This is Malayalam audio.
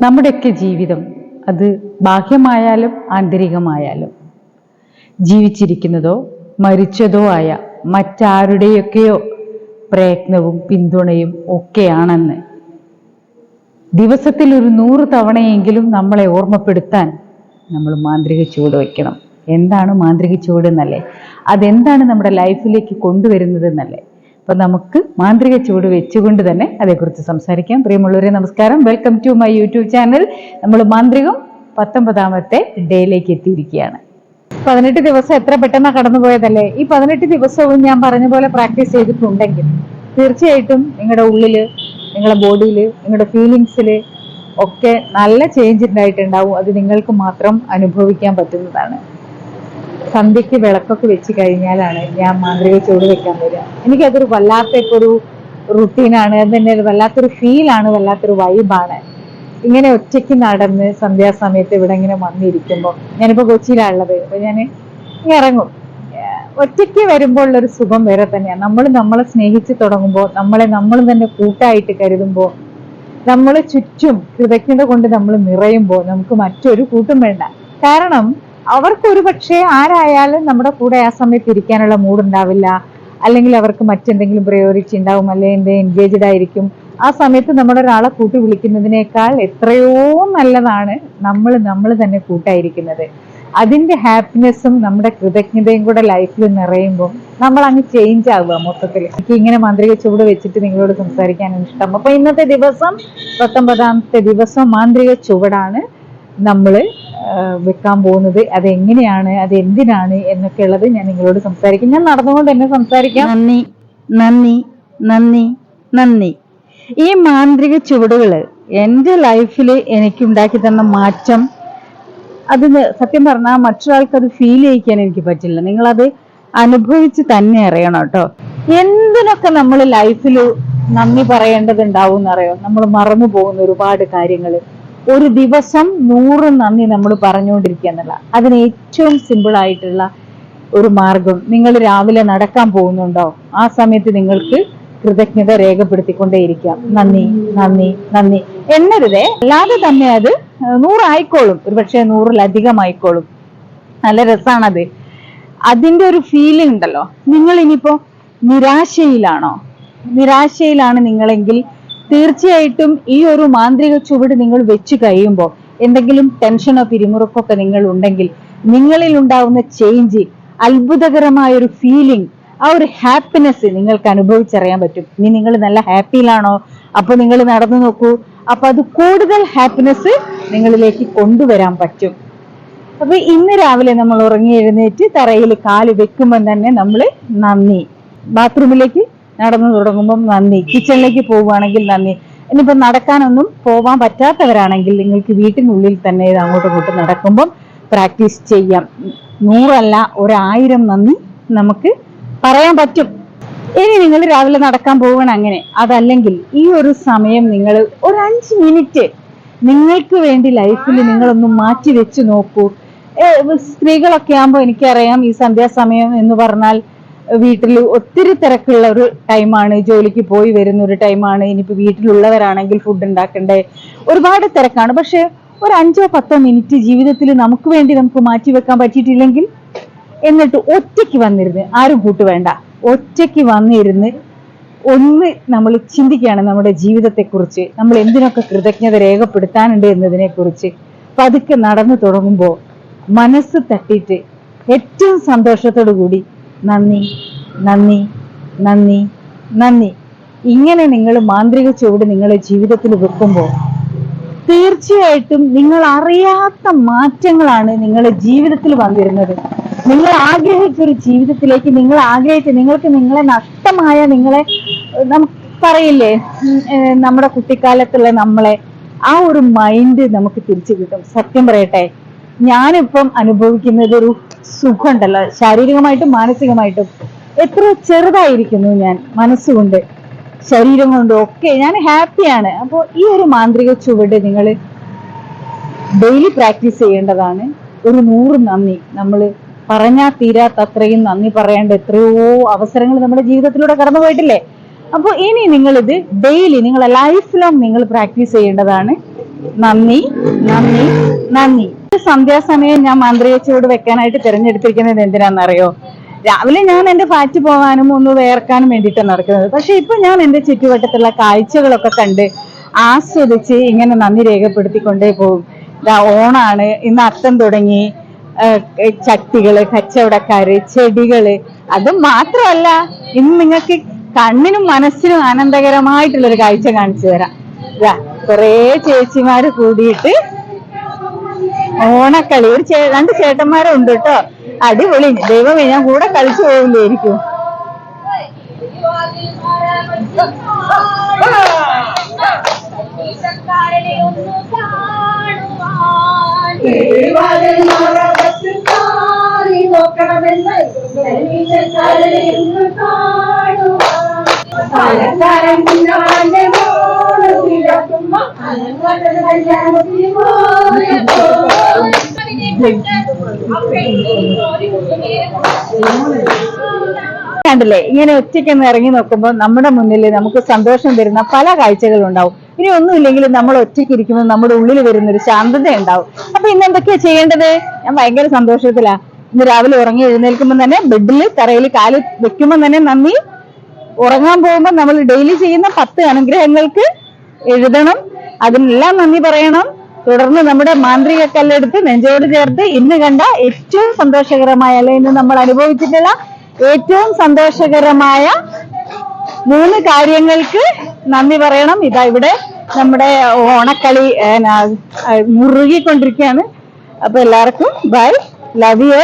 നമ്മുടെയൊക്കെ ജീവിതം അത് ബാഹ്യമായാലും ആന്തരികമായാലും ജീവിച്ചിരിക്കുന്നതോ മരിച്ചതോ ആയ മറ്റാരുടെയൊക്കെയോ പ്രയത്നവും പിന്തുണയും ഒക്കെയാണെന്ന് ദിവസത്തിൽ ഒരു 100 തവണയെങ്കിലും നമ്മളെ ഓർമ്മപ്പെടുത്താൻ നമ്മൾ മാന്ത്രിക ചുവട് വയ്ക്കണം. എന്താണ് മാന്ത്രിക ചുവട് എന്നല്ലേ, അതെന്താണ് നമ്മുടെ ലൈഫിലേക്ക് കൊണ്ടുവരുന്നത് എന്നല്ലേ. അപ്പൊ നമുക്ക് മാന്ത്രിക ചുവട് വെച്ചുകൊണ്ട് തന്നെ അതേക്കുറിച്ച് സംസാരിക്കാം. പ്രിയമുള്ളവരെ നമസ്കാരം, welcome to my YouTube channel. നമ്മൾ മാന്ത്രികം 19ാമത്തെ ഡേയിലേക്ക് എത്തിയിരിക്കുകയാണ്. 18 ദിവസം എത്ര പെട്ടെന്നാണ് കടന്നുപോയതല്ലേ. ഈ 18 ദിവസവും ഞാൻ പറഞ്ഞ പോലെ പ്രാക്ടീസ് ചെയ്തിട്ടുണ്ടെങ്കിൽ തീർച്ചയായിട്ടും നിങ്ങളുടെ ഉള്ളില്, നിങ്ങളുടെ ബോഡിയിൽ, നിങ്ങളുടെ ഫീലിങ്സിൽ ഒക്കെ നല്ല ചേഞ്ച് ഉണ്ടായിട്ടുണ്ടാവും. അത് നിങ്ങൾക്ക് മാത്രം അനുഭവിക്കാൻ പറ്റുന്നതാണ്. സന്ധ്യയ്ക്ക് വിളക്കൊക്കെ വെച്ച് കഴിഞ്ഞാലാണ് ഞാൻ മാന്ത്രിക ചുവട് വെക്കാൻ വരിക. എനിക്കതൊരു വല്ലാത്തൊരു റുട്ടീനാണ്. അത് തന്നെ വല്ലാത്തൊരു ഫീലാണ്, വല്ലാത്തൊരു വൈബാണ്. ഇങ്ങനെ ഒറ്റയ്ക്ക് നടന്ന് സന്ധ്യാസമയത്ത് ഇവിടെ ഇങ്ങനെ വന്നിരിക്കുമ്പോൾ, ഞാനിപ്പോൾ കൊച്ചിയിലാണുള്ളത്, അപ്പൊ ഞാൻ ഇറങ്ങും. ഒറ്റയ്ക്ക് വരുമ്പോൾ ഉള്ളൊരു സുഖം വേറെ തന്നെയാണ്. നമ്മളെ സ്നേഹിച്ച് തുടങ്ങുമ്പോൾ, നമ്മൾ തന്നെ കൂട്ടായിട്ട് കരുതുമ്പോൾ, നമ്മൾ ചുറ്റും കൃതജ്ഞത കൊണ്ട് നമ്മൾ നിറയുമ്പോൾ നമുക്ക് മറ്റൊരു കൂട്ടും വേണ്ട. കാരണം അവർക്കൊരു പക്ഷേ ആരായാലും നമ്മുടെ കൂടെ ആ സമയത്ത് ഇരിക്കാനുള്ള മൂഡുണ്ടാവില്ല, അല്ലെങ്കിൽ അവർക്ക് മറ്റെന്തെങ്കിലും പ്രയോറിറ്റി ഉണ്ടാവും, അല്ലെങ്കിൽ എൻഗേജ്ഡ് ആയിരിക്കും. ആ സമയത്ത് നമ്മുടെ ഒരാളെ കൂട്ടി വിളിക്കുന്നതിനേക്കാൾ എത്രയോ നല്ലതാണ് നമ്മൾ തന്നെ കൂട്ടായിരിക്കുന്നത്. അതിന്റെ ഹാപ്പിനെസ്സും നമ്മുടെ കൃതജ്ഞതയും കൂടെ ലൈഫിൽ നിറയുമ്പോൾ നമ്മൾ അങ്ങ് ചേഞ്ച് ആവുക മൊത്തത്തിൽ. എനിക്ക് ഇങ്ങനെ മാന്ത്രിക ചുവട് വെച്ചിട്ട് നിങ്ങളോട് സംസാരിക്കാനാണ് ഇഷ്ടം. അപ്പൊ ഇന്നത്തെ ദിവസം 19ാമത്തെ ദിവസം മാന്ത്രിക ചുവടാണ് നമ്മൾ വെക്കാൻ പോകുന്നത്. അതെങ്ങനെയാണ്, അത് എന്തിനാണ് എന്നൊക്കെ ഉള്ളത് ഞാൻ നിങ്ങളോട് സംസാരിക്കും. ഞാൻ നടന്നുകൊണ്ട് തന്നെ സംസാരിക്കാം. നന്ദി, നന്ദി, നന്ദി, നന്ദി. ഈ മാന്ത്രിക ചുവടുകൾ എൻ്റെ ലൈഫിൽ എനിക്കുണ്ടാക്കി തന്ന മാറ്റം, അതിന് സത്യം പറഞ്ഞാൽ മറ്റൊരാൾക്ക് അത് ഫീൽ ചെയ്യിക്കാൻ എനിക്ക് പറ്റില്ല. നിങ്ങളത് അനുഭവിച്ച് തന്നെ അറിയണം കേട്ടോ. എന്തിനൊക്കെ നമ്മൾ ലൈഫിൽ നന്ദി പറയേണ്ടതുണ്ടാവും എന്നറിയോ. നമ്മൾ മറന്നു പോകുന്ന ഒരുപാട് കാര്യങ്ങൾ. ഒരു ദിവസം 100 നന്ദി നമ്മൾ പറഞ്ഞുകൊണ്ടിരിക്കുക എന്നുള്ള, അതിന് ഏറ്റവും സിമ്പിൾ ആയിട്ടുള്ള ഒരു മാർഗം, നിങ്ങൾ രാവിലെ നടക്കാൻ പോകുന്നുണ്ടോ, ആ സമയത്ത് നിങ്ങൾക്ക് കൃതജ്ഞത രേഖപ്പെടുത്തിക്കൊണ്ടേയിരിക്കാം. നന്ദി, നന്ദി, നന്ദി എന്നരുതേ, അല്ലാതെ തന്നെ അത് 100 ആയിക്കോളും. ഒരു പക്ഷേ 100-ലധികം ആയിക്കോളും. നല്ല രസമാണത്. അതിന്റെ ഒരു ഫീലിംഗ് ഉണ്ടല്ലോ. നിങ്ങൾ ഇനിയിപ്പോ നിരാശയിലാണ് നിങ്ങളെങ്കിൽ തീർച്ചയായിട്ടും ഈ ഒരു മാന്ത്രിക ചുവട് നിങ്ങൾ വെച്ച് കഴിയുമ്പോൾ, എന്തെങ്കിലും ടെൻഷനോ പിരിമുറുക്കോ ഒക്കെ നിങ്ങൾ ഉണ്ടെങ്കിൽ, നിങ്ങളിൽ ഉണ്ടാവുന്ന ചേഞ്ച്, അത്ഭുതകരമായ ഒരു ഫീലിംഗ്, ആ ഒരു ഹാപ്പിനെസ് നിങ്ങൾക്ക് അനുഭവിച്ചറിയാൻ പറ്റും. ഇനി നിങ്ങൾ നല്ല ഹാപ്പിയിലാണോ, അപ്പൊ നിങ്ങൾ നടന്നു നോക്കൂ. അപ്പൊ അത് കൂടുതൽ ഹാപ്പിനെസ് നിങ്ങളിലേക്ക് കൊണ്ടുവരാൻ പറ്റും. അപ്പൊ ഇന്ന് രാവിലെ നമ്മൾ ഉറങ്ങി എഴുന്നേറ്റ് തറയിൽ കാല് വെക്കുമ്പോൾ തന്നെ നമ്മൾ നന്ദി, ബാത്റൂമിലേക്ക് നടന്നു തുടങ്ങുമ്പോൾ നന്ദി, കിച്ചണിലേക്ക് പോവുകയാണെങ്കിൽ നന്ദി. ഇനിയിപ്പോ നടക്കാനൊന്നും പോവാൻ പറ്റാത്തവരാണെങ്കിൽ നിങ്ങൾക്ക് വീട്ടിനുള്ളിൽ തന്നെ ഇത് അങ്ങോട്ടും ഇങ്ങോട്ടും നടക്കുമ്പോൾ പ്രാക്ടീസ് ചെയ്യാം. 100 അല്ല, 1000 നന്ദി നമുക്ക് പറയാൻ പറ്റും. ഇനി നിങ്ങൾ രാവിലെ നടക്കാൻ പോകണം അങ്ങനെ, അതല്ലെങ്കിൽ ഈ ഒരു സമയം നിങ്ങൾ ഒരു 5 മിനിറ്റ് നിങ്ങൾക്ക് വേണ്ടി ലൈഫിൽ നിങ്ങളൊന്ന് മാറ്റി വെച്ച് നോക്കൂ. സ്ത്രീകളൊക്കെ ആകുമ്പോൾ എനിക്കറിയാം, ഈ സന്ധ്യാസമയം എന്ന് പറഞ്ഞാൽ വീട്ടിൽ ഒത്തിരി തിരക്കുള്ള ഒരു ടൈമാണ്, ജോലിക്ക് പോയി വരുന്ന ഒരു ടൈമാണ്. ഇനിയിപ്പോ വീട്ടിലുള്ളവരാണെങ്കിൽ ഫുഡ് ഉണ്ടാക്കണ്ടേ, ഒരുപാട് തിരക്കാണ്. പക്ഷെ ഒരു 5-10 മിനിറ്റ് ജീവിതത്തിൽ നമുക്ക് വേണ്ടി നമുക്ക് മാറ്റി വെക്കാൻ പറ്റിയിട്ടില്ലെങ്കിൽ, എന്നിട്ട് ഒറ്റയ്ക്ക് വന്നിരുന്ന്, ആരും കൂട്ട് വേണ്ട, ഒറ്റയ്ക്ക് വന്നിരുന്ന് ഒന്ന് നമ്മൾ ചിന്തിക്കുകയാണ് നമ്മുടെ ജീവിതത്തെക്കുറിച്ച്, നമ്മൾ എന്തിനൊക്കെ കൃതജ്ഞത രേഖപ്പെടുത്താനുണ്ട് എന്നതിനെ കുറിച്ച്. പതുക്കെ നടന്നു തുടങ്ങുമ്പോൾ മനസ്സ് തട്ടിയിട്ട് ഏറ്റവും സന്തോഷത്തോടു കൂടി നന്ദി, നന്ദി, നന്ദി, നന്ദി, ഇങ്ങനെ നിങ്ങൾ മാന്ത്രിക ചുവട് നിങ്ങളുടെ ജീവിതത്തിൽ വെക്കുമ്പോൾ തീർച്ചയായിട്ടും നിങ്ങൾ അറിയാത്ത മാറ്റങ്ങളാണ് നിങ്ങളുടെ ജീവിതത്തിൽ വന്നിരുന്നത്. നിങ്ങൾ ആഗ്രഹിച്ചൊരു ജീവിതത്തിലേക്ക് നിങ്ങൾക്ക് നിങ്ങളെ നഷ്ടമായ, നമുക്ക് പറയില്ലേ, നമ്മുടെ കുട്ടിക്കാലത്തുള്ള നമ്മളെ, ആ ഒരു മൈൻഡ് നമുക്ക് തിരിച്ചു കിട്ടും. സത്യം പറയട്ടെ, ഞാനിപ്പം അനുഭവിക്കുന്നത് ഒരു സുഖമുണ്ടല്ലോ, ശാരീരികമായിട്ടും മാനസികമായിട്ടും. എത്ര ചെറുതായിരിക്കുന്നു ഞാൻ, മനസ്സുകൊണ്ട് ശരീരം കൊണ്ടും ഒക്കെ ഞാൻ ഹാപ്പിയാണ്. അപ്പോൾ ഈ ഒരു മാന്ത്രിക ചുവട് നിങ്ങൾ ഡെയിലി പ്രാക്ടീസ് ചെയ്യേണ്ടതാണ്. ഒരു 100 നന്ദി, നമ്മൾ പറഞ്ഞാൽ തീരാത്തത്രയും നന്ദി പറയേണ്ട എത്രയോ അവസരങ്ങൾ നമ്മുടെ ജീവിതത്തിലൂടെ കടന്നു പോയിട്ടില്ലേ. അപ്പോൾ ഇനി നിങ്ങളിത് ഡെയിലി, നിങ്ങളെ ലൈഫ് ലോങ് നിങ്ങൾ പ്രാക്ടീസ് ചെയ്യേണ്ടതാണ്. നന്ദി, നന്ദി, നന്ദി. സന്ധ്യാസമയം ഞാൻ മാന്ത്രിക ചൂട് വെക്കാനായിട്ട് തിരഞ്ഞെടുത്തിരിക്കുന്നത് എന്തിനാണെന്നറിയോ? രാവിലെ ഞാൻ എന്റെ ഫാറ്റ് പോകാനും ഒന്ന് വേർക്കാനും വേണ്ടിയിട്ടാണ് നടക്കുന്നത്. പക്ഷെ ഇപ്പൊ ഞാൻ എന്റെ ചുറ്റുവട്ടത്തുള്ള കാഴ്ചകളൊക്കെ കണ്ട് ആസ്വദിച്ച് ഇങ്ങനെ നന്ദി രേഖപ്പെടുത്തിക്കൊണ്ടേ പോകും. ഓണാണ്, ഇന്ന് അത്തം തുടങ്ങി, ചട്ടികള്, കച്ചവടക്കാര്, ചെടികള്. അത് മാത്രമല്ല, ഇന്ന് നിങ്ങൾക്ക് കണ്ണിനും മനസ്സിനും ആനന്ദകരമായിട്ടുള്ളൊരു കാഴ്ച കാണിച്ചു തരാം. കുറേ ചേച്ചിമാര് കൂടിയിട്ട് ഓണക്കളി, രണ്ട് ചേട്ടന്മാരുണ്ട് കേട്ടോ. അടിപൊളി. ദൈവമേ, ഞാൻ കൂടെ കളിച്ചു പോകില്ലായിരിക്കും. കണ്ടില്ലേ, ഇങ്ങനെ ഒറ്റയ്ക്കൊന്ന് ഇറങ്ങി നോക്കുമ്പോൾ നമ്മുടെ മുന്നിൽ നമുക്ക് സന്തോഷം തരുന്ന പല കാഴ്ചകളും ഉണ്ടാവും. ഇനി ഒന്നുമില്ലെങ്കിലും നമ്മൾ ഒറ്റയ്ക്ക് ഇരിക്കുമ്പോൾ നമ്മുടെ ഉള്ളിൽ വരുന്നൊരു ശാന്തത ഉണ്ടാവും. അപ്പൊ ഇന്ന് എന്തൊക്കെയാ ചെയ്യേണ്ടത്? ഞാൻ ഭയങ്കര സന്തോഷത്തിലാ. ഇന്ന് രാവിലെ ഉറങ്ങി എഴുന്നേൽക്കുമ്പോൾ തന്നെ ബെഡിൽ തറയിൽ കാല് വെക്കുമ്പോൾ തന്നെ നന്ദി, ഉറങ്ങാൻ പോകുമ്പോൾ നമ്മൾ ഡെയിലി ചെയ്യുന്ന 10 അനുഗ്രഹങ്ങൾക്ക് എഴുതണം, അതിനെല്ലാം നന്ദി പറയണം. തുടർന്ന് നമ്മുടെ മാന്ത്രിക കല്ലെടുത്ത് നെഞ്ചോട് ചേർത്ത് ഇന്ന് കണ്ട ഏറ്റവും സന്തോഷകരമായ, അല്ലെ ഇന്ന് നമ്മൾ അനുഭവിച്ചിട്ടുള്ള ഏറ്റവും സന്തോഷകരമായ 3 കാര്യങ്ങൾക്ക് നന്ദി പറയണം. ഇതാ ഇവിടെ നമ്മുടെ ഓണക്കളി മുറുകിക്കൊണ്ടിരിക്കുകയാണ്. അപ്പൊ എല്ലാവർക്കും ബൈ, ലവ് യു.